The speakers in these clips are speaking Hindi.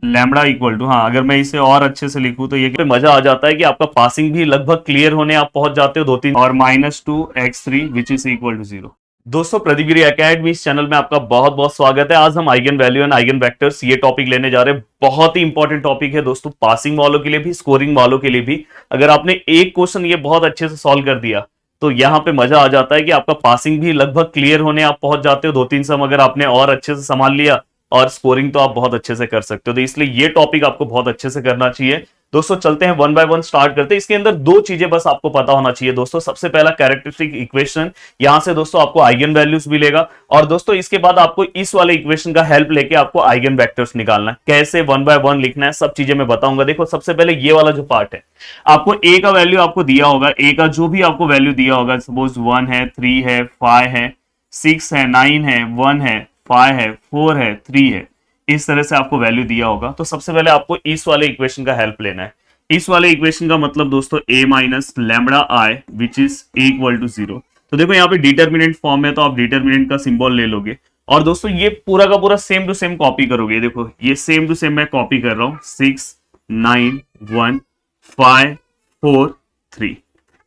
लैम्बडा इक्वल टू, हाँ अगर मैं इसे और अच्छे से लिखूं तो ये मजा आ जाता है कि आपका पासिंग भी लगभग क्लियर होने आप पहुंच जाते हो दो तीन, और -2x3 which is equal to 0। दोस्तों प्रतिगिरी एकेडमी इस चैनल में आपका बहुत बहुत स्वागत है। आज हम eigen value and eigen vectors ये टॉपिक लेने जा रहे हैं। बहुत ही इंपॉर्टेंट टॉपिक है दोस्तों, पासिंग वालों के लिए भी, स्कोरिंग वालों के लिए भी। अगर आपने एक क्वेश्चन ये बहुत अच्छे से सॉल्व कर दिया तो यहाँ पे मजा आ जाता है कि आपका पासिंग भी लगभग क्लियर होने आप पहुंच जाते हो दो तीन सम, अगर आपने और अच्छे से संभाल लिया, और स्कोरिंग तो आप बहुत अच्छे से कर सकते हो। तो इसलिए ये टॉपिक आपको बहुत अच्छे से करना चाहिए। दोस्तों चलते हैं वन बाय वन स्टार्ट करते हैं। इसके अंदर दो चीजें बस आपको पता होना चाहिए दोस्तों। सबसे पहला कैरेक्टरिस्टिक इक्वेशन, यहां से दोस्तों आपको आइगन वैल्यूज मिलेगा, और दोस्तों इसके बाद आपको इस वाले इक्वेशन का हेल्प लेके आपको आइगन वेक्टर्स निकालना है। कैसे वन बाय वन लिखना है सब चीजें मैं बताऊंगा। देखो सबसे पहले ये वाला जो पार्ट है, आपको ए का वैल्यू आपको दिया होगा, ए का जो भी आपको वैल्यू दिया होगा, सपोज 1 है, 3 है, 5 है, 6 है, 9 है, 1 है, 5 है, 4 है, 3 है, इस तरह से आपको वैल्यू दिया होगा। तो सबसे पहले आपको इस वाले इक्वेशन का हेल्प लेना है। इस वाले इक्वेशन का मतलब दोस्तों a minus lambda I which is equal to 0। तो देखो यहाँ पे डिटर्मिनेंट फॉर्म है, तो आप डिटर्मिनेंट का सिंबल ले लोगे, और दोस्तों ये पूरा का पूरा सेम टू सेम कॉपी करोगे। देखो ये सेम टू सेम मैं कॉपी कर रहा हूं, 6 9 1 5 4 3।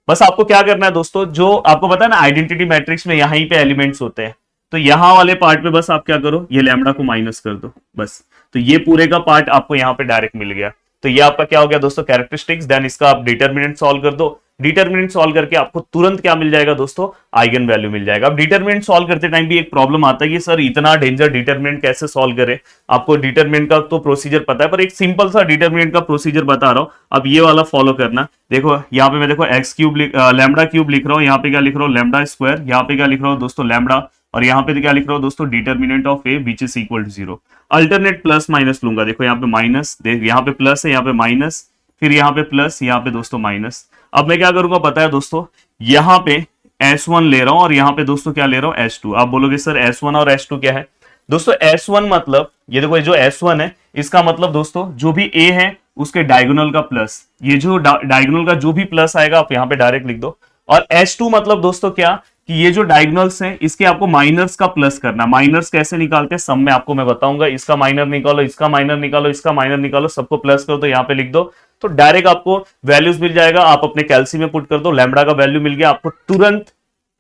बस आपको क्या करना है दोस्तों, जो आपको पता है ना आइडेंटिटी मैट्रिक्स में यहीं पे एलिमेंट्स होते हैं, तो यहां वाले पार्ट पे बस आप क्या करो, ये लैम्बडा को माइनस कर दो बस। तो ये पूरे का पार्ट आपको यहाँ पे डायरेक्ट मिल गया। तो ये आपका क्या हो गया दोस्तों, कैरेक्टरिस्टिक्स। देन इसका आप डिटर्मिनेंट सॉल्व कर दो। डिटर्मिनेंट सॉल्व करके आपको तुरंत क्या मिल जाएगा दोस्तों, आइगन वैल्यू मिल जाएगा। अब डिटर्मिनेंट सॉल्व करते टाइम भी एक प्रॉब्लम आता है कि सर इतना डेंजर डिटर्मिनेंट कैसे सॉल्व करें। आपको डिटर्मिनेंट का तो प्रोसीजर पता है, पर एक सिंपल सा डिटर्मिनेंट का प्रोसीजर बता रहा हूं, अब ये वाला फॉलो करना। देखो यहाँ पे मैं देखो एक्स क्यूब लैम्बडा क्यूब लिख रहा हूँ, यहाँ पे क्या लिख रहा हूँ, लैम्बडा स्क्वायर, यहाँ पे क्या लिख रहा हूँ दोस्तों, लैम्बडा, और यहाँ पे क्या लिख रहा हूँ दोस्तों, determinant of A which is equal to 0। Alternate plus minus लूंगा। देखो यहाँ पे माइनस, देख यहाँ पे प्लस है, यहाँ पे माइनस, फिर यहाँ पे प्लस, यहाँ पे दोस्तों माइनस। अब मैं क्या करूंगा पता है दोस्तों, यहाँ पे S1 ले रहा हूं, और यहाँ पे दोस्तों क्या ले रहा हूं, S2। आप बोलोगे सर S1 और S2 क्या है। दोस्तों S1 मतलब, ये देखो ये जो S1 है, इसका मतलब दोस्तों जो भी A है उसके डायगोनल का प्लस, ये जो डायगोनल का जो भी प्लस आएगा आप यहाँ पे डायरेक्ट लिख दो। और S2 मतलब दोस्तों क्या, कि ये जो डायगोनल्स हैं इसके आपको माइनर्स का प्लस करना। माइनर्स कैसे निकालते हैं सब में आपको मैं बताऊंगा। इसका माइनर निकालो, इसका माइनर निकालो, इसका माइनर निकालो, सबको प्लस करो, तो यहाँ पे लिख दो, तो डायरेक्ट आपको वैल्यूज मिल जाएगा। आप अपने कैलसी में पुट कर दो, लैम्बडा का वैल्यू मिल गया, आपको तुरंत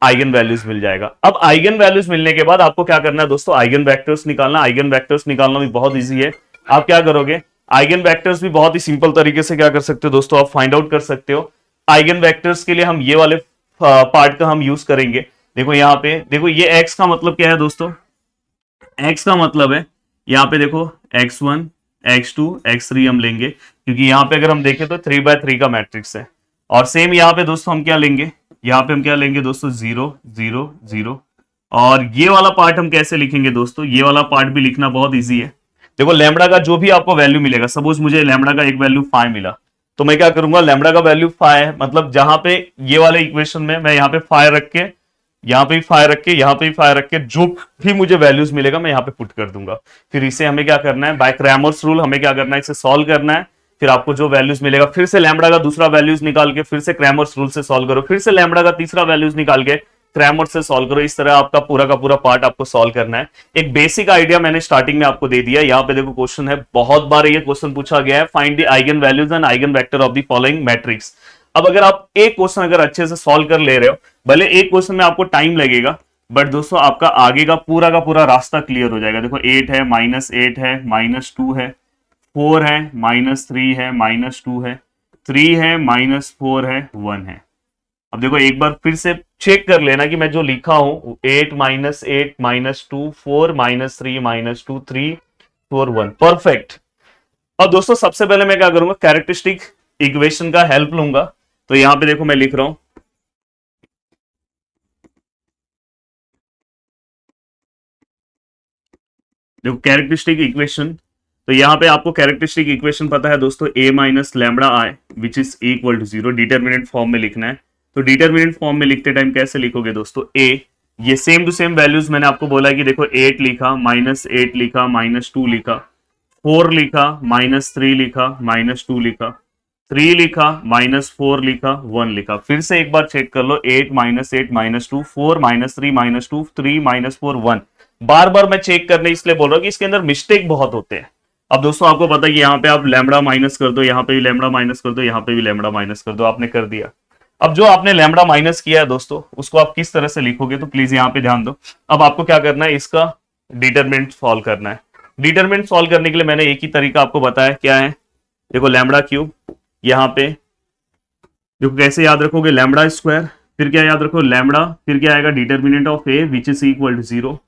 आइगन वैल्यूज मिल जाएगा। अब आइगन वैल्यूज मिलने के बाद आपको क्या करना है दोस्तों, आइगन वेक्टर्स निकालना। आइगन वेक्टर्स निकालना भी बहुत इजी है। आप क्या करोगे, आइगन वेक्टर्स भी बहुत ही सिंपल तरीके से क्या कर सकते हो दोस्तों, आप फाइंड आउट कर सकते हो। आइगन वेक्टर्स के लिए हम ये वाले पार्ट का हम यूज करेंगे। देखो यहाँ पे देखो, ये x का मतलब क्या है दोस्तों, x का मतलब है यहाँ पे देखो x1 x2 x3 हम लेंगे, क्योंकि यहाँ पे अगर हम देखें तो 3x3 का मैट्रिक्स है। और सेम यहाँ पे दोस्तों हम क्या लेंगे, यहाँ पे हम क्या लेंगे दोस्तों, 0 0 0। और ये वाला पार्ट हम कैसे लिखेंगे दोस्तों, ये वाला पार्ट भी लिखना बहुत ईजी है। देखो लैम्बडा का जो भी आपको वैल्यू मिलेगा, सपोज मुझे लैम्बडा का एक वैल्यू 5 मिला, तो मैं क्या करूंगा, लैम्बडा का वैल्यू 5 है, मतलब जहां पे ये वाले इक्वेशन में मैं यहाँ पे 5 रख के, यहाँ पे भी 5 रख के, यहाँ पे भी 5 रख के, जो भी मुझे वैल्यूज मिलेगा मैं यहाँ पे पुट कर दूंगा। फिर इसे हमें क्या करना है, बाय क्रैमर्स रूल हमें क्या करना है, इसे सॉल्व करना है। फिर आपको जो वैल्यूज मिलेगा, फिर से लैम्बडा का दूसरा वैल्यूज निकाल के फिर से क्रैमर्स रूल से सॉल्व करो, फिर से लैम्बडा का तीसरा वैल्यूज निकाल के क्रैमर से सॉल्व करो। इस तरह आपका पूरा का पूरा पार्ट आपको सॉल्व करना है। एक बेसिक आइडिया मैंने स्टार्टिंग में आपको दे दिया। यहाँ पे देखो क्वेश्चन है, बहुत बार ये क्वेश्चन पूछा गया है, find the eigen values and eigen vector of the following matrix. अब अगर आप एक क्वेश्चन अगर अच्छे से सॉल्व कर ले रहे हो, भले एक क्वेश्चन में आपको टाइम लगेगा, बट दोस्तों आपका आगे का पूरा रास्ता क्लियर हो जाएगा। देखो 8 है, -8 है, -2 है, 4 है, -3 है, -2 है, 3 है, -4 है, 1 है। अब देखो एक बार फिर से चेक कर लेना कि मैं जो लिखा हूं, 8 -8 -2 4 -3 -2 3 4 1, परफेक्ट। अब दोस्तों सबसे पहले मैं क्या करूंगा, कैरेक्टरिस्टिक इक्वेशन का हेल्प लूंगा। तो यहां पे देखो मैं लिख रहा हूं, देखो कैरेक्टरिस्टिक इक्वेशन। तो यहां पे आपको कैरेक्टरिस्टिक इक्वेशन पता है दोस्तों, a minus lambda I which is equal to 0। Determinant form में लिखना है। तो डिटर्मिनेंट फॉर्म में लिखते टाइम कैसे लिखोगे दोस्तों, a, ये सेम टू सेम वैल्यूज मैंने आपको बोला कि देखो 8 लिखा, -8 लिखा, -2 लिखा, 4 लिखा, -3 लिखा, -2 लिखा, 3 लिखा, -4 लिखा, 1 लिखा। फिर से एक बार चेक कर लो, 8 -8 -2 4 -3 -2 3 -4 1। बार बार मैं चेक करने इसलिए बोल रहा हूं कि इसके अंदर मिस्टेक बहुत होते हैं। अब दोस्तों आपको पता है कि यहाँ पे आप लैम्बडा माइनस कर दो, यहाँ पे भी लैम्बडा माइनस कर दो, यहाँ पे भी लैम्बडा माइनस कर दो, आपने कर दिया। अब जो आपने लैम्बडा माइनस किया है दोस्तों, उसको आप किस तरह से लिखोगे, तो प्लीज यहाँ पे ध्यान दो। अब आपको क्या करना है, इसका डिटरमिनेंट सॉल्व करना है। डिटरमिनेंट सॉल्व करने के लिए मैंने एक ही तरीका आपको बताया, क्या है, देखो लैम्बडा क्यूब, यहाँ पे देखो कैसे याद रखोगे, लैम्बडा स्क्वायर, फिर क्या याद रखो लैम्बडा, फिर क्या आएगा determinant of A which is equal to 0।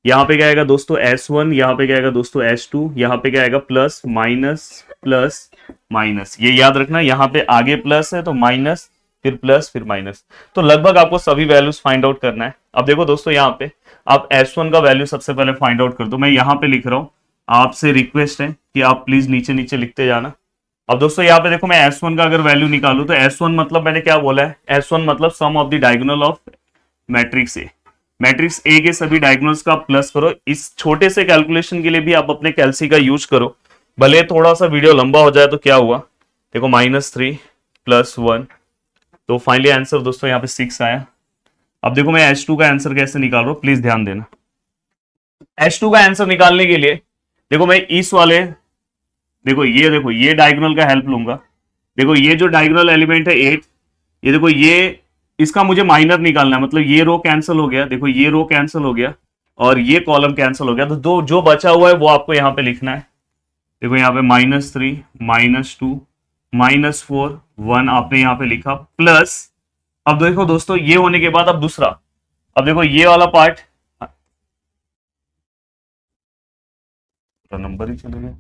यहाँ पे क्या आएगा दोस्तों S1, यहाँ पे क्या आएगा दोस्तों S2, यहाँ पे क्या आएगा प्लस माइनस, ये याद रखना, यहाँ पे आगे प्लस है तो माइनस, फिर प्लस, फिर माइनस। तो लगभग आपको सभी वैल्यूज फाइंड आउट करना है। अब देखो दोस्तों, यहाँ पे आप S1 का वैल्यू सबसे पहले फाइंड आउट कर दो। मैं यहाँ पे लिख रहा हूँ, आपसे रिक्वेस्ट है कि आप प्लीज नीचे नीचे लिखते जाना। अब दोस्तों यहाँ पे देखो, मैं S1 का अगर वैल्यू निकालू तो S1 मतलब मैंने क्या बोला है, S1 मतलब sum of the diagonal of matrix A. Matrix A के सभी डायगोनल्स का प्लस करो। इस छोटे से कैलकुलेशन के लिए भी आप अपने कैलसी का यूज करो, भले थोड़ा सा वीडियो लंबा हो जाए। तो क्या हुआ, देखो -3 + 1, तो फाइनली आंसर दोस्तों यहाँ पे 6 आया। अब देखो मैं H2 का आंसर कैसे निकाल रहा हूं, प्लीज ध्यान देना। H2 का आंसर निकालने के लिए देखो मैं इस वाले, देखो ये डायगोनल का हेल्प लूंगा। देखो ये जो डायगोनल एलिमेंट है 8, ये देखो ये, इसका मुझे माइनर निकालना है, मतलब ये रो कैंसिल हो गया, देखो ये रो कैंसिल हो गया और ये कॉलम कैंसिल हो गया, तो दो जो बचा हुआ है वो आपको यहाँ पे लिखना है। देखो यहाँ पे -3 -2 -4 1 आपने यहाँ पे लिखा, प्लस अब देखो दोस्तों ये होने के बाद अब दूसरा, अब देखो ये वाला पार्ट, नंबर ही चले गए।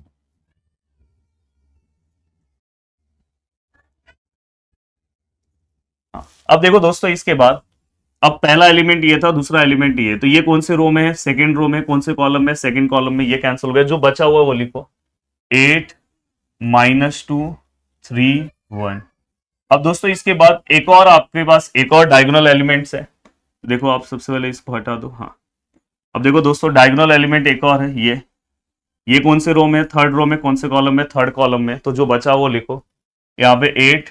हाँ, अब देखो दोस्तों इसके बाद, अब पहला एलिमेंट ये था, दूसरा एलिमेंट ये, तो ये कौन से रो में है, सेकंड रो में, कौन से कॉलम में, सेकंड कॉलम में, ये कैंसिल हो गया। जो बचा हुआ है वो लिखो 8 -2 3 1। अब दोस्तों इसके बाद एक और आपके पास एक और डायगोनल एलिमेंट्स है, देखो आप सबसे पहले इसको हटा दो। हाँ, अब देखो दोस्तों डायगोनल एलिमेंट एक और है, ये कौन से रो में, थर्ड रो में, कौन से कॉलम में, थर्ड कॉलम में, तो जो बचा वो लिखो यहाँ पे 8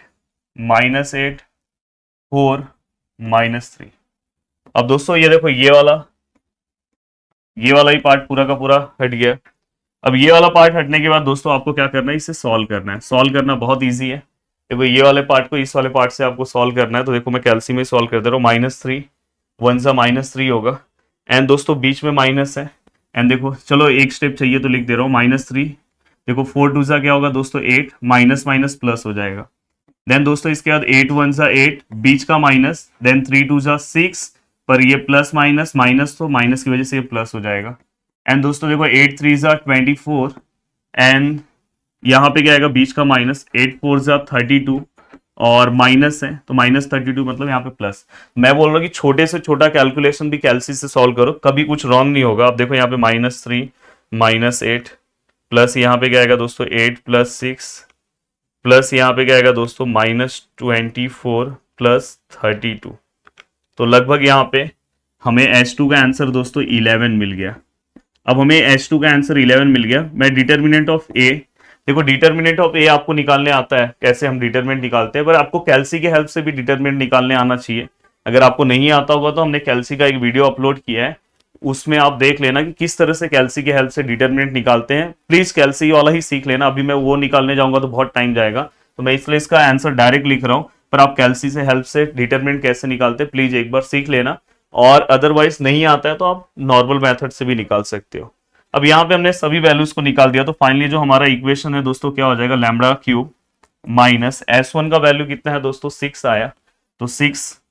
-8 4 -3। अब दोस्तों ये देखो ये वाला ही पार्ट पूरा का पूरा हट गया। अब ये वाला पार्ट हटने के बाद दोस्तों आपको क्या करना है, इसे सॉल्व करना है। सॉल्व करना बहुत इजी है। देखो ये वाले पार्ट को इस वाले पार्ट से आपको सॉल्व करना है, तो देखो मैं कैल्सी में सॉल्व कर दे रहा हूँ। -3 1 सा -3 होगा, एंड दोस्तों बीच में माइनस है, एंड देखो चलो एक स्टेप चाहिए तो लिख दे रहा हूँ -3, देखो 4 2 सा क्या होगा दोस्तों 8, माइनस माइनस प्लस हो जाएगा। देन दोस्तों इसके बाद 8 1 सा 8, बीच का माइनस, देन 3 2 सा 6, पर ये प्लस माइनस माइनस, तो माइनस की वजह से ये प्लस हो जाएगा। एंड दोस्तों देखो 8 3 सा 24, एंड यहाँ पे क्या आएगा बीच का माइनस, 8 4 सा 32, और माइनस है तो -32 मतलब यहाँ पे प्लस। मैं बोल रहा हूँ कि छोटे से छोटा कैलकुलेशन भी कैलसी से सॉल्व करो, कभी कुछ रॉन्ग नहीं होगा। अब देखो यहाँ पे -3 -8, प्लस यहाँ पे क्या आएगा दोस्तों 8 + 6, प्लस यहाँ पे क्या आएगा दोस्तों -24 + 32, तो लगभग यहाँ पे हमें H2 का आंसर दोस्तों 11 मिल गया। अब हमें H2 का आंसर 11 मिल गया। मैं डिटर्मिनेंट ऑफ ए, देखो डिटर्मिनेंट ऑफ ए आपको निकालने आता है, कैसे हम डिटर्मिनेंट निकालते हैं, पर आपको कैल्सी के हेल्प से भी डिटर्मिनेंट निकालने आना चाहिए। अगर आपको नहीं आता होगा तो हमने कैल्सी का एक वीडियो अपलोड किया है, उसमें आप देख लेना कि किस तरह से कैल्सी के हेल्प से डिटर्मिनेंट निकालते हैं। प्लीज कैल्सी वाला ही सीख लेना, अभी मैं वो निकालने जाऊंगा तो बहुत टाइम जाएगा, तो मैं इसलिए इसका आंसर डायरेक्ट लिख रहा हूँ। पर आप कैल्सी से हेल्प से डिटर्मिनेंट कैसे निकालते हैं प्लीज एक बार सीख लेना, और अदरवाइज नहीं आता है तो आप नॉर्मल मेथड से भी निकाल सकते हो। अब यहाँ पे हमने सभी वैल्यूज को निकाल दिया, तो फाइनली जो हमारा इक्वेशन है दोस्तों क्या हो जाएगा, लैम्बडा क्यूब माइनस S1 का वैल्यू कितना है दोस्तों 6 आया, तो 6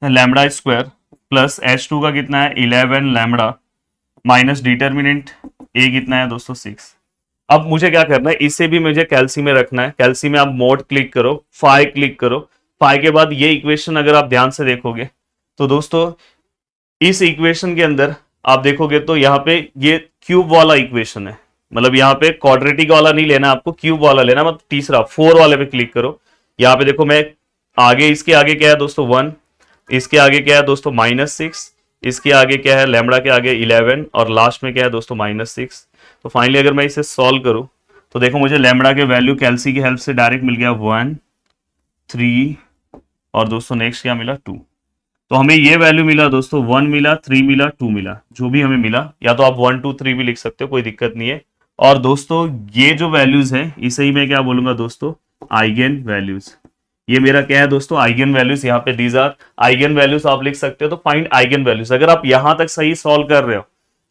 लैम्बडा स्क्वायर प्लस H2 का कितना है 11 लैम्बडा माइनस डिटर्मिनेंट ए कितना है दोस्तों 6। अब मुझे क्या करना है, इसे भी मुझे कैल्सी में रखना है। कैल्सी में आप मोड क्लिक करो, फाई क्लिक करो, फाई के बाद ये इक्वेशन अगर आप ध्यान से देखोगे तो दोस्तों इस इक्वेशन के अंदर आप देखोगे तो यहाँ पे ये क्यूब वाला इक्वेशन है, मतलब यहाँ पे क्वाड्रेटिक वाला नहीं लेना, आपको क्यूब वाला लेना। मतलब तीसरा 4 वाले पे क्लिक करो, यहाँ पे देखो मैं आगे, इसके आगे क्या है दोस्तों 1, इसके आगे क्या है दोस्तों -6, इसके आगे क्या है लैम्बडा के आगे 11, और लास्ट में क्या है दोस्तों -6। तो फाइनली अगर मैं इसे सॉल्व करूं तो देखो मुझे लैम्बडा के वैल्यू कैल्सी की हेल्प से डायरेक्ट मिल गया 1 3, और दोस्तों नेक्स्ट क्या मिला 2। तो हमें ये वैल्यू मिला दोस्तों, 1 मिला, 3 मिला, 2 मिला, जो भी हमें मिला, या तो आप 1 2 3 भी लिख सकते हो, कोई दिक्कत नहीं है। और दोस्तों ये जो वैल्यूज है इसे ही मैं क्या बोलूंगा दोस्तों, आइगन वैल्यूज। ये मेरा क्या है दोस्तों, आइगन वैल्यूज। यहाँ पे दीज आर आइगन वैल्यूज आप लिख सकते हो। तो फाइंड आइगन वैल्यूज, अगर आप यहां तक सही सॉल्व कर रहे हो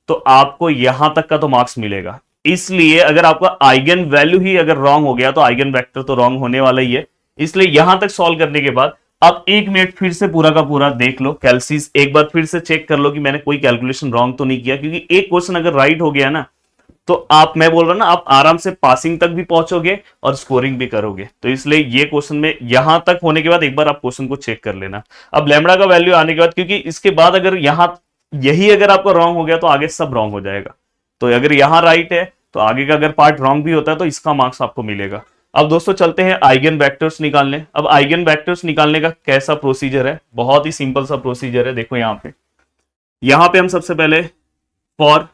तो आपको यहां तक का तो मार्क्स मिलेगा। इसलिए अगर आपका आइगन वैल्यू ही अगर रॉन्ग हो गया तो आइगन वेक्टर तो रॉन्ग होने वाला ही है। इसलिए यहां तक सॉल्व करने के बाद आप 1 मिनट फिर से पूरा का पूरा देख लो, कैलसीज एक बार फिर से चेक कर लो कि मैंने कोई कैलकुलेशन रॉन्ग तो नहीं किया, क्योंकि एक क्वेश्चन अगर राइट हो गया ना तो आप, मैं बोल रहा हूं ना, आप आराम से पासिंग तक भी पहुंचोगे और स्कोरिंग भी करोगे। तो इसलिए ये क्वेश्चन में यहां तक होने के बाद एक बार आप क्वेश्चन को चेक कर लेना। अब लैम्बडा का वैल्यू आने के बाद, क्योंकि इसके बाद अगर यहां यही अगर आपका रॉन्ग हो गया तो आगे सब रॉन्ग हो जाएगा। तो अगर यहां राइट है तो आगे का अगर पार्ट रॉन्ग भी होता है तो इसका मार्क्स आपको मिलेगा। अब दोस्तों चलते हैं आइगन वेक्टर्स निकालने। अब आइगन वेक्टर्स निकालने का कैसा प्रोसीजर है, बहुत ही सिंपल सा प्रोसीजर है। देखो यहां पे हम सबसे पहले फॉर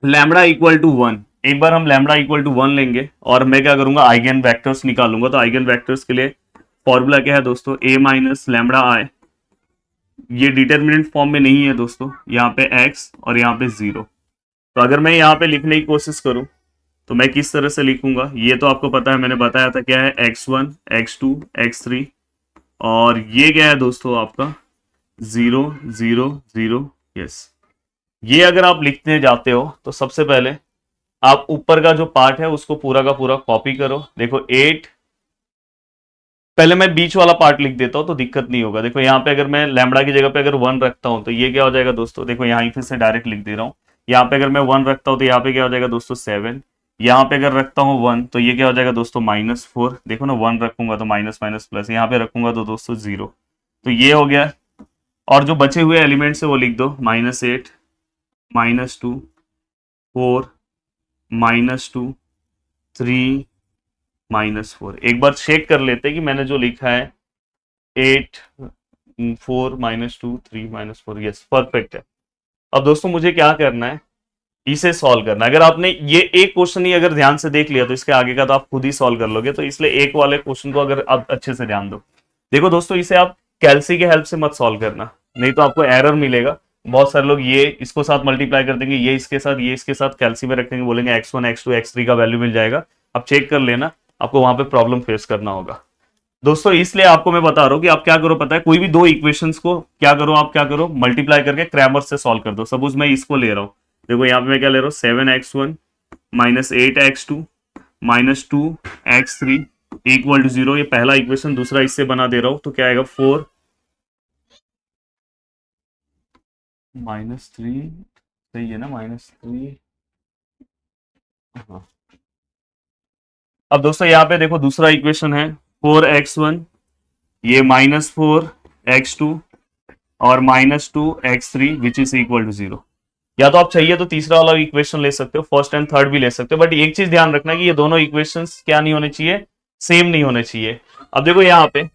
लैम्बडा इक्वल टू 1, एक बार हम लैम्बडा इक्वल टू 1 लेंगे और मैं क्या करूंगा, आइगन वेक्टर्स निकालूंगा। तो आइगन वेक्टर्स के लिए फॉर्मूला क्या है दोस्तों, a माइनस लैम्बडा आई। ये डिटर्मिनेंट फॉर्म में नहीं है दोस्तों, यहाँ पे x और यहाँ पे 0। तो अगर मैं यहाँ पे लिखने की कोशिश करूं तो मैं किस तरह से लिखूंगा, ये तो आपको पता है, मैंने बताया था क्या है, x1 x2 x3, और ये क्या है दोस्तों आपका 0 0 0। यस, ये अगर आप लिखने जाते हो तो सबसे पहले आप ऊपर का जो पार्ट है उसको पूरा का पूरा कॉपी करो। देखो 8, पहले मैं बीच वाला पार्ट लिख देता हूं तो दिक्कत नहीं होगा। देखो यहाँ पे अगर मैं लैम्बडा की जगह पे अगर 1 रखता हूं तो ये क्या हो जाएगा दोस्तों, देखो यहाँ फिर से डायरेक्ट लिख दे रहा हूँ। यहाँ पे अगर मैं 1 रखता हूँ तो यहाँ पे क्या हो जाएगा दोस्तों 7। यहाँ पे अगर रखता हूँ 1 तो ये क्या हो जाएगा दोस्तों -4। देखो ना, 1 रखूंगा तो माइनस माइनस प्लस, यहाँ पे रखूंगा तो दोस्तों 0। तो ये हो गया। और जो बचे हुए एलिमेंट्स है वो लिख दो, -8 -2 4 -2 3 -4। एक बार चेक कर लेते हैं कि मैंने जो लिखा है 8 4 -2 3 -4, यस परफेक्ट है। अब दोस्तों मुझे क्या करना है, इसे सॉल्व करना है। अगर आपने ये एक क्वेश्चन ही अगर ध्यान से देख लिया तो इसके आगे का तो आप खुद ही सॉल्व कर लोगे। तो इसलिए एक वाले क्वेश्चन को अगर आप अच्छे से ध्यान दो। देखो दोस्तों, इसे आप कैलसी के हेल्प से मत सॉल्व करना, नहीं तो आपको एरर मिलेगा। बहुत सारे लोग ये इसको साथ मल्टीप्लाई कर देंगे, ये इसके साथ, ये इसके साथ कैलसी में रख देंगे, बोलेंगे x1 x2 x3 का वैल्यू मिल जाएगा। आप चेक कर लेना, आपको वहां पे प्रॉब्लम फेस करना होगा दोस्तों। इसलिए आपको मैं बता रहा हूं कि आप क्या करो पता है, कोई भी दो इक्वेशंस को क्या करो, आप क्या करो, मल्टीप्लाई करके क्रैमर से सॉल्व कर दो। सपोज मैं इसको ले रहा हूं, देखो यहाँ पे मैं क्या ले रहा हूँ, 7x1 -8x2 -2x3 equal to 0। ये पहला इक्वेशन, दूसरा इससे बना दे रहा हूं तो क्या आएगा 4 -3, सही है ना, -3। हाँ, अब दोस्तों यहाँ पे देखो दूसरा इक्वेशन है 4x1, ये -4x2 और -2x3 which is equal to 0। या तो आप चाहिए तो तीसरा वाला इक्वेशन ले सकते हो, फर्स्ट एंड थर्ड भी ले सकते हो, बट एक चीज ध्यान रखना कि ये दोनों इक्वेशंस क्या नहीं होने चाहिए, सेम नहीं होने चाहिए। अब देखो यहाँ पे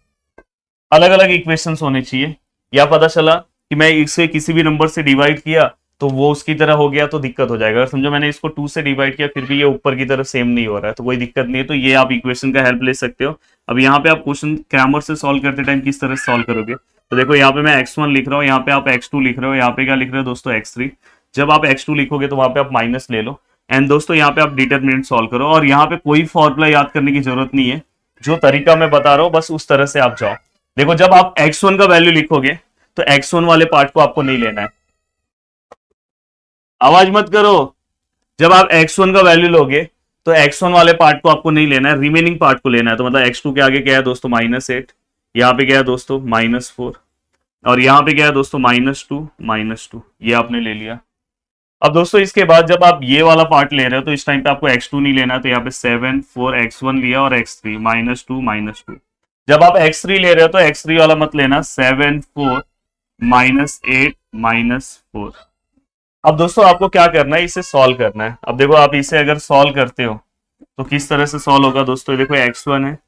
अलग अलग इक्वेशंस होने चाहिए। या पता चला कि मैं इसे किसी भी नंबर से डिवाइड किया तो वो उसकी तरह हो गया तो दिक्कत हो जाएगा। अगर समझो मैंने इसको 2 से डिवाइड किया फिर भी ये ऊपर की तरफ सेम नहीं हो रहा है तो कोई दिक्कत नहीं है। तो ये आप इक्वेशन का हेल्प ले सकते हो। अब यहाँ पे आप क्वेश्चन क्रैमर से सॉल्व करते टाइम किस तरह से सॉल्व करोगे, तो देखो यहाँ पे मैं x1 लिख रहा हूँ, यहाँ पे आप x2 लिख रहे हो, यहाँ पे क्या लिख रहे हो दोस्तों x3। जब आप x2 लिखोगे तो वहां पे आप माइनस ले लो, एंड दोस्तों यहाँ पे आप डिटरमिनेंट सॉल्व करो। और यहाँ पे कोई फॉर्मूला याद करने की जरूरत नहीं है, जो तरीका मैं बता रहा हूँ बस उस तरह से आप जाओ। देखो जब आप x1 का वैल्यू लिखोगे तो x1 वाले पार्ट को आपको नहीं लेना है, आवाज मत करो। जब आप x1 का वैल्यू लोगे तो x1 वाले पार्ट को आपको नहीं लेना है, रिमेनिंग पार्ट को लेना है। तो मतलब x2 के आगे क्या है दोस्तों -8, यहाँ पे क्या है दोस्तों -4, और यहाँ पे क्या है दोस्तों -2, ये आपने ले लिया। अब दोस्तों इसके बाद जब आप ये वाला पार्ट ले रहे हो तो इस टाइम पे आपको x2 नहीं लेना है, तो यहाँ पे 7 4 x1 लिया और x3 -2। जब आप x3 ले रहे हो तो x3 वाला मत लेना, 7 4 -8 -4। अब दोस्तों आपको क्या करना है, इसे सॉल्व करना है। अब देखो आप इसे अगर सॉल्व करते हो तो किस तरह से सॉल्व होगा दोस्तों, देखो x1 है,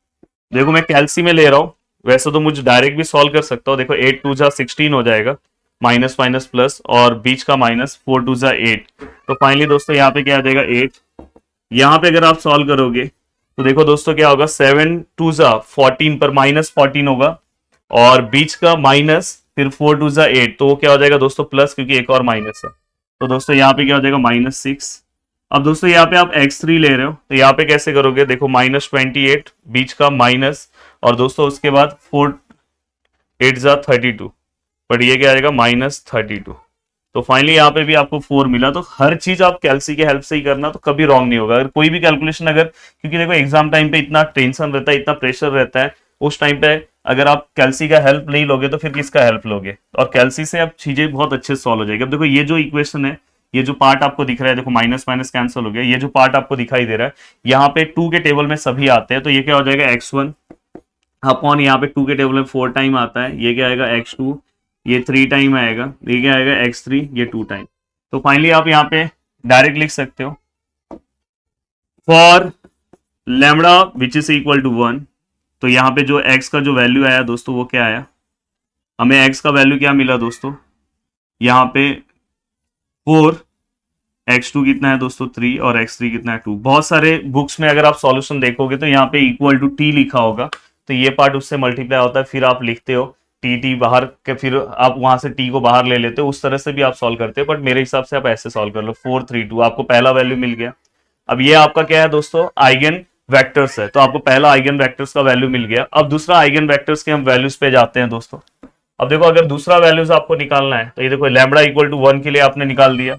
देखो मैं कैलसी में ले रहा हूँ, वैसे तो मुझे डायरेक्ट भी सॉल्व कर सकता हूँ। देखो 8 2 जा 16 हो जाएगा, माइनस माइनस प्लस और बीच का माइनस, 4 2 जा 8। तो फाइनली दोस्तों यहाँ पे क्या आ जाएगा 8। यहाँ पे अगर आप सॉल्व करोगे तो देखो दोस्तों क्या होगा, 7 2 जा 14 पर -14 होगा, और बीच का माइनस, फिर 4 टू जा 8, तो वो क्या हो जाएगा दोस्तों प्लस, क्योंकि एक और माइनस है। तो दोस्तों यहाँ पे क्या हो जाएगा -6। अब दोस्तों यहाँ पे आप x3 ले रहे हो, तो यहाँ पे कैसे करोगे, देखो -28, बीच का माइनस, और दोस्तों उसके बाद 4 8 जा 32, बट ये क्या आएगा -32। तो फाइनली यहाँ पे भी आपको 4 मिला। तो हर चीज आप कैलसी के हेल्प से ही करना, तो कभी रॉन्ग नहीं होगा। अगर कोई भी कैलकुलेशन अगर, क्योंकि देखो एग्जाम टाइम पे इतना टेंशन रहता है, इतना प्रेशर रहता है, उस टाइम पे अगर आप कैलसी का हेल्प नहीं लोगे तो फिर किसका हेल्प लोगे। और कैलसी से अब चीजें बहुत अच्छे से सॉल्व हो जाएगी। अब देखो ये जो इक्वेशन है, ये जो पार्ट आपको दिख रहा है, देखो माइनस माइनस कैंसिल हो गया, ये जो पार्ट आपको दिखाई दे रहा है, यहाँ पे 2 के टेबल में सभी आते हैं, तो ये क्या हो जाएगा x1 अपॉन, यहाँ पे 2 के टेबल में 4 टाइम आता है, ये क्या आएगा x2, ये 3 टाइम आएगा, ये क्या आएगा x3, ये 2 टाइम। तो फाइनली आप यहाँ पे डायरेक्ट लिख सकते हो for lambda which is equal to 1। तो यहाँ पे जो x का जो वैल्यू आया दोस्तों, वो क्या आया, हमें x का वैल्यू क्या मिला दोस्तों, यहाँ पे 4, x2 कितना है दोस्तों 3, और x3 कितना है 2। बहुत सारे बुक्स में अगर आप सॉल्यूशन देखोगे तो यहाँ पे इक्वल टू t लिखा होगा, तो ये पार्ट उससे मल्टीप्लाई होता है, फिर आप लिखते हो टी बाहर के, फिर आप वहां से t को बाहर ले लेते हो, उस तरह से भी आप सॉल्व करते हो। बट मेरे हिसाब से आप ऐसे सॉल्व कर लो, 4 3 2, आपको पहला वैल्यू मिल गया। अब ये आपका क्या है दोस्तों, आइगन वेक्टर्स है, तो आपको पहला आइगन वेक्टर्स का वैल्यू मिल गया। अब दूसरा आइगन वेक्टर्स के हम वैल्यूज पे जाते हैं दोस्तों। अब देखो अगर दूसरा वैल्यूज आपको निकालना है, तो ये देखो लैम्बडा इक्वल टू 1 के लिए आपने निकाल दिया।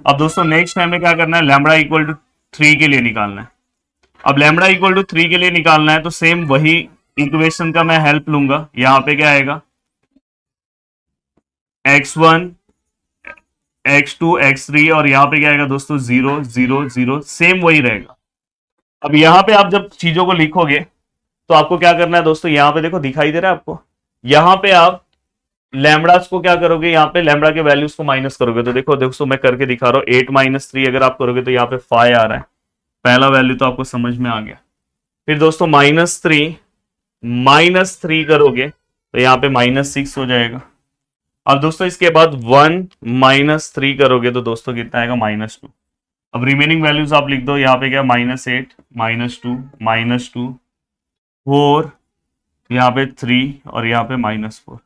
अब दोस्तों नेक्स्ट टाइम में क्या करना है, लैम्बडा इक्वल टू 3 के लिए निकालना है। अब लैम्बडा इक्वल टू 3 के लिए निकालना है, तो सेम वही इक्वेशन का मैं हेल्प लूंगा। यहाँ पे क्या आएगा, x1 x2 x3, और यहाँ पे क्या आएगा दोस्तों 0 0 0, सेम वही रहेगा। अब यहाँ पे आप जब चीजों को लिखोगे तो आपको क्या करना है दोस्तों, यहाँ पे देखो दिखाई दे रहा है आपको, यहाँ पे आप लैम्बडास को क्या करोगे, यहाँ पे लैम्बडा के वैल्यूज को माइनस करोगे। तो देखो दोस्तों मैं करके दिखा रहा हूँ, 8 - 3 अगर आप करोगे तो यहाँ पे 5 आ रहा है, पहला वैल्यू तो आपको समझ में आ गया। फिर दोस्तों -3 करोगे तो यहाँ पे -6 हो जाएगा। अब दोस्तों इसके बाद 1 - 3 करोगे तो दोस्तों कितना आएगा, -2। अब रिमेनिंग वैल्यूज आप लिख दो, यहाँ पे क्या -8 -2 -2 4, यहाँ पे 3, और यहाँ पे -4।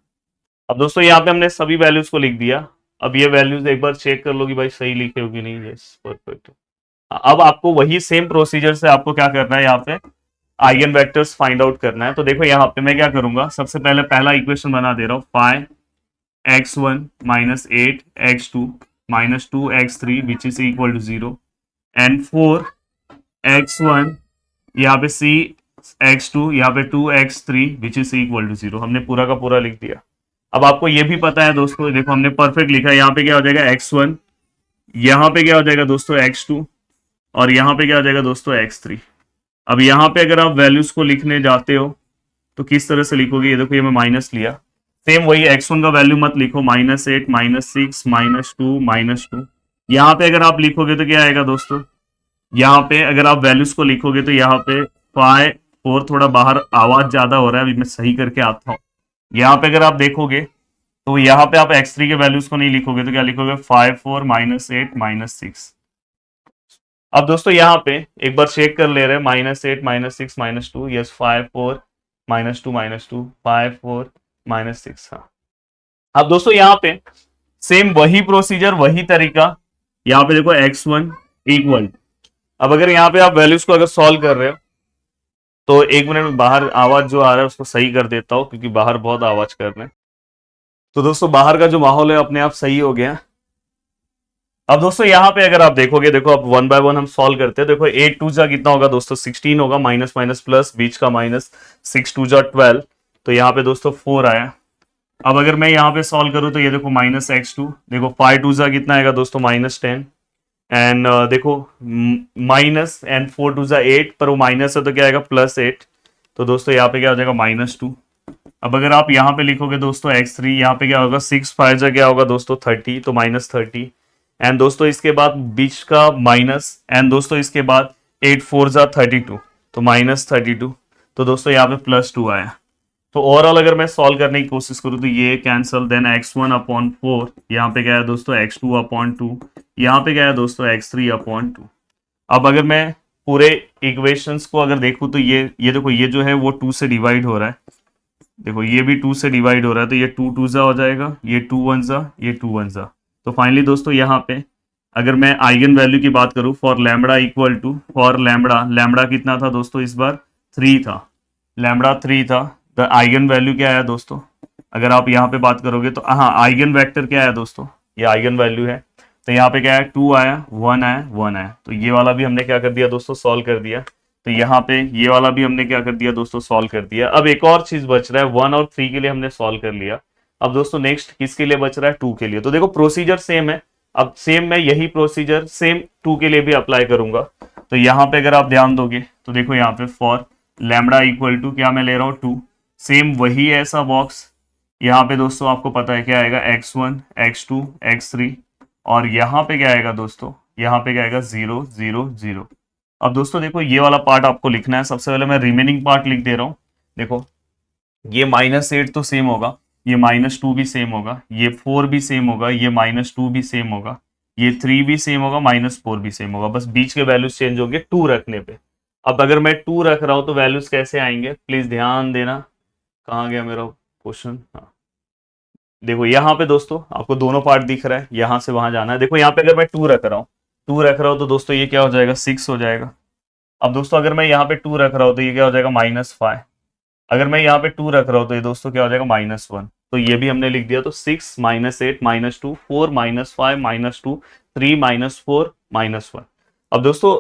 अब दोस्तों यहाँ पे हमने सभी वैल्यूज को लिख दिया। अब ये वैल्यूज एक बार चेक कर लो कि भाई सही लिखे हो कि नहीं। Yes perfect. अब आपको वही सेम प्रोसीजर से आपको क्या करना है, यहाँ पे आइगन वेक्टर्स फाइंड आउट करना है। तो देखो यहाँ पे मैं क्या करूंगा, सबसे पहले पहला इक्वेशन बना दे रहा हूँ, 5x1 -8x2 -2x3 which is equal to 0, and 4x1 यहाँ पे x2 यहाँ पे 2x3 which is equal to 0। हमने पूरा का पूरा लिख दिया। अब आपको ये भी पता है दोस्तों, देखो हमने परफेक्ट लिखा है, यहाँ पे क्या हो जाएगा x1, यहाँ पे क्या हो जाएगा दोस्तों x2, और यहाँ पे क्या हो जाएगा दोस्तों x3। अब यहाँ पे अगर आप वैल्यूज को लिखने जाते हो तो किस तरह से लिखोगे, ये देखो ये मैं माइनस लिया, सेम वही x1 का वैल्यू मत लिखो, -8 -6 -2 -2। यहाँ पे अगर आप लिखोगे तो क्या आएगा दोस्तों, यहाँ पे अगर आप वैल्यूज को लिखोगे तो यहाँ पे 5 4, थोड़ा बाहर आवाज ज्यादा हो रहा है, अभी मैं सही करके आता हूँ। यहाँ पे अगर आप देखोगे तो यहाँ पे आप x3 के वैल्यूज को नहीं लिखोगे, तो क्या लिखोगे, 5 4 -8 -6। अब दोस्तों यहाँ पे एक बार चेक कर ले रहे हैं, -8 -6 -2, यस 5 4 -2 -2 5 4 -6। हाँ, अब दोस्तों यहाँ पे सेम वही प्रोसीजर, वही तरीका। यहाँ पे देखो x1 इक्वल, अब अगर यहाँ पे आप वैल्यूज को अगर सॉल्व कर रहे हो तो 1 मिनट में बाहर आवाज जो आ रहा है उसको सही कर देता हूँ, क्योंकि बाहर बहुत आवाज कर रहे हैं। तो दोस्तों बाहर का जो माहौल है अपने आप सही हो गया। अब दोस्तों यहाँ पे अगर आप देखोगे, देखो अब 1 बाय 1 हम सॉल्व करते हैं। देखो 8 2 जा कितना होगा दोस्तों, 16 होगा, माइनस माइनस प्लस, बीच का माइनस, 6 2 जा 12, तो यहाँ पे दोस्तों 4 आया। अब अगर मैं यहाँ पे सॉल्व करूँ तो ये देखो -x2, देखो 5 2 जा कितना आएगा दोस्तों, -10, एंड देखो माइनस, एंड 4 2 जा 8, पर वो माइनस है तो क्या आएगा, +8। तो दोस्तों यहाँ पे क्या हो जाएगा, -2। अब अगर आप यहाँ पे लिखोगे दोस्तों x3, यहाँ पे क्या होगा, 6 5 जा क्या होगा दोस्तों 30, तो -30, एंड दोस्तों इसके बाद बीच का माइनस, एंड दोस्तों इसके बाद 8 4 जा 32, तो -32। तो दोस्तों यहाँ पे +2 आया। तो ओवरऑल अगर मैं सॉल्व करने की कोशिश करूँ तो ये कैंसल, देन x1/4, यहाँ पे क्या है दोस्तों x2/2, यहाँ पे क्या है दोस्तों x3/2। अब अगर मैं पूरे इक्वेशंस को अगर देखूँ तो ये देखो ये जो है वो 2 से डिवाइड हो रहा है, देखो ये भी 2 से डिवाइड हो रहा है, तो ये 2 2 जा हो जाएगा, ये 2 1 जा, ये 2 1 जा। तो फाइनली दोस्तों यहाँ पे अगर मैं आइगन वैल्यू की बात करूं for lambda equal to, for lambda, lambda कितना था दोस्तों इस बार, 3 था, लैम्बडा 3 था। द आइगन वैल्यू क्या है दोस्तों, अगर आप यहाँ पे बात करोगे तो हाँ आइगन वेक्टर क्या है दोस्तों, ये आइगन वैल्यू है। तो यहाँ पे क्या है, 2 आया, 1 आया, 1 आया, तो ये वाला भी हमने क्या कर दिया दोस्तों, सॉल्व कर दिया। तो यहाँ पे ये वाला भी हमने क्या कर दिया दोस्तों, सॉल्व कर दिया। अब एक और चीज बच रहा है, 1 और 3 के लिए हमने सॉल्व कर लिया। अब दोस्तों नेक्स्ट किसके लिए बच रहा है, 2 के लिए। तो देखो प्रोसीजर सेम है, अब सेम मैं यही प्रोसीजर सेम 2 के लिए भी अप्लाई करूंगा। तो यहाँ पे अगर आप ध्यान दोगे तो देखो यहाँ पे फॉर लैम्बडा इक्वल टू क्या मैं ले रहा हूँ 2, सेम वही है ऐसा बॉक्स। यहाँ पे दोस्तों आपको पता है क्या आएगा, x1 x2 x3, और यहाँ पे क्या आएगा दोस्तों, यहाँ पे क्या आएगा 0 0 0। अब दोस्तों देखो ये वाला पार्ट आपको लिखना है। सबसे पहले मैं रिमेनिंग पार्ट लिख दे रहा हूँ। देखो ये -8 तो सेम होगा, ये -2 भी सेम होगा, ये 4 भी सेम होगा, ये -2 भी सेम होगा, ये 3 भी सेम होगा, -4 भी सेम होगा, बस बीच के वैल्यूज चेंज होंगे 2 रखने पे। अब अगर मैं 2 रख रहा हूं तो वैल्यूज कैसे आएंगे, प्लीज ध्यान देना। कहाँ गया मेरा क्वेश्चन, हाँ देखो यहाँ पे दोस्तों आपको दोनों पार्ट दिख रहा है, यहां से वहां जाना है। देखो यहाँ पे अगर मैं 2 रख रहा हूँ, 2 रख रहा हूँ तो दोस्तों ये क्या हो जाएगा, 6 हो जाएगा। अब दोस्तों अगर मैं यहाँ पे 2 रख रहा हूँ तो ये क्या हो जाएगा, -5। अगर मैं यहाँ पे 2 रख रहा हूँ तो ये दोस्तों क्या हो जाएगा, -1। तो ये भी हमने लिख दिया। तो 6 -8 -2 4 -5 -2 3 -4 -1। अब दोस्तों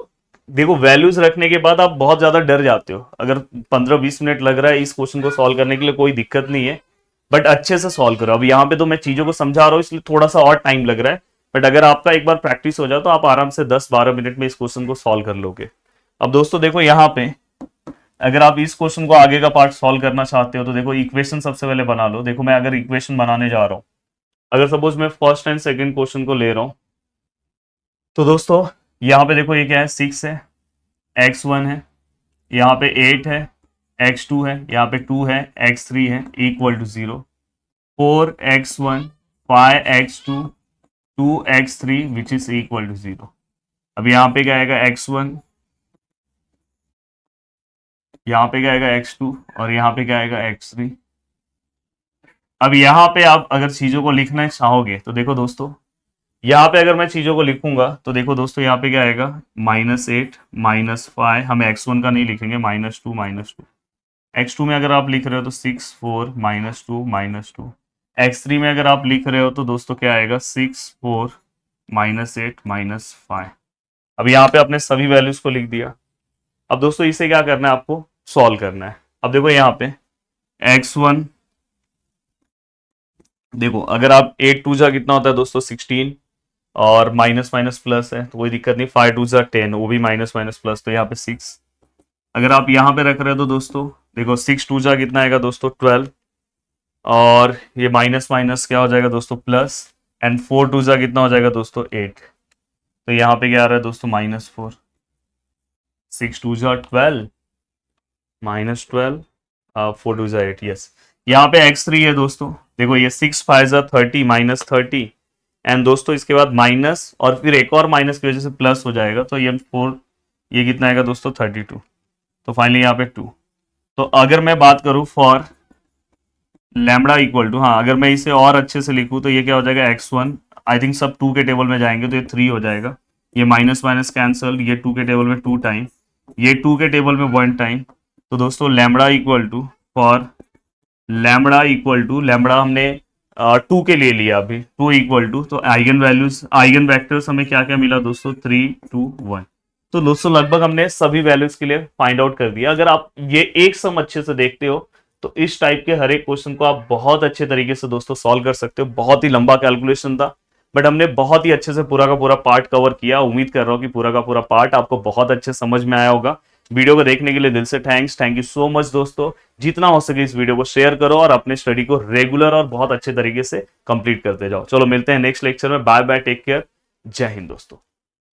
देखो वैल्यूज रखने के बाद आप बहुत ज्यादा डर जाते हो। अगर 15-20 मिनट लग रहा है इस क्वेश्चन को सॉल्व करने के लिए, कोई दिक्कत नहीं है, बट अच्छे से सॉल्व करो। अब यहाँ पे तो मैं चीजों को समझा रहा हूँ इसलिए थोड़ा सा और टाइम लग रहा है, बट अगर आपका एक बार प्रैक्टिस हो जाए तो आप आराम से 10-12 मिनट में इस क्वेश्चन को सॉल्व कर लोगे। अब दोस्तों देखो यहाँ पे अगर आप इस क्वेश्चन को आगे का पार्ट सॉल्व करना चाहते हो तो देखो इक्वेशन सबसे पहले बना लो। देखो मैं अगर इक्वेशन बनाने जा रहा हूं, अगर सपोज मैं फर्स्ट एंड सेकंड क्वेश्चन को ले रहा हूं, तो दोस्तों यहाँ पे देखो ये क्या है, 6 है, x1 है, यहाँ पे 8 है, x2 है, यहाँ पे 2 है, x3 है, equal to 0, 4x1 5x2 2x3 which is equal to 0। अब यहाँ पे क्या आएगा, x1, यहाँ पे क्या आएगा x2, और यहाँ पे क्या आएगा x3। अब यहाँ पे आप अगर चीजों को लिखना चाहोगे तो देखो दोस्तों यहाँ पे अगर मैं चीजों को लिखूंगा तो देखो दोस्तों यहाँ पे क्या आएगा, -8 -5, हम x1 का नहीं लिखेंगे, -2 -2। x2 में अगर आप लिख रहे हो तो 6 4 -2 -2। x3 में अगर आप लिख रहे हो तो दोस्तों क्या आएगा, 6 4 -8 -5। अब यहाँ पे आपने सभी वैल्यूज को लिख दिया। अब दोस्तों इसे क्या करना है, आपको सॉल्व करना है। अब देखो यहाँ पे x1, देखो अगर आप 8 2 जा कितना होता है दोस्तों 16, और माइनस माइनस प्लस है तो कोई दिक्कत नहीं, 5 2 जा 10, वो भी माइनस माइनस प्लस, तो यहाँ पे 6। अगर आप यहाँ पे रख रहे हो तो दोस्तों देखो 6 2 जा कितना आएगा दोस्तों 12, और ये माइनस माइनस क्या हो जाएगा दोस्तों प्लस, एंड 4 2 जा कितना हो जाएगा दोस्तों 8। तो यहाँ पे क्या आ रहा है दोस्तों -4, 6 2 जा 12 -12, 4 2 जा 8, यस। यहाँ पे x3 है दोस्तों, देखो ये 6 5 जा 30 -30, एंड दोस्तों इसके बाद माइनस और फिर एक और माइनस की वजह से प्लस हो जाएगा, तो ये 4, ये कितना आएगा दोस्तों 32। तो फाइनली यहाँ पे 2। तो अगर मैं बात करूं फॉर लैम्बडा इक्वल टू, हाँ अगर मैं इसे और अच्छे से लिखूं तो ये क्या हो जाएगा, x1, आई थिंक सब 2 के टेबल में जाएंगे तो ये 3 हो जाएगा, ये माइनस माइनस कैंसल, ये 2 के टेबल में 2 टाइम, ये 2 के टेबल में 1 टाइम। तो दोस्तों lambda equal to, for lambda equal to, lambda हमने 2 के लिए लिया अभी, 2 इक्वल टू, तो आइगन वैल्यूज आइगन वेक्टर्स हमें क्या क्या मिला दोस्तों, 3 2 1। तो दोस्तों लगभग हमने सभी वैल्यूज के लिए फाइंड आउट कर दिया। अगर आप ये एक सम अच्छे से देखते हो तो इस टाइप के हर एक क्वेश्चन को आप बहुत अच्छे तरीके से दोस्तों सॉल्व कर सकते हो। बहुत ही लंबा कैलकुलेशन था, बट हमने बहुत ही अच्छे से पूरा का पूरा पार्ट कवर किया। उम्मीद कर रहा हूँ कि पूरा का पूरा पार्ट आपको बहुत अच्छे समझ में आया होगा। वीडियो को देखने के लिए दिल से थैंक यू सो मच दोस्तों। जितना हो सके इस वीडियो को शेयर करो और अपने स्टडी को रेगुलर और बहुत अच्छे तरीके से कंप्लीट करते जाओ। चलो मिलते हैं नेक्स्ट लेक्चर में, बाय बाय, टेक केयर, जय हिंद दोस्तों।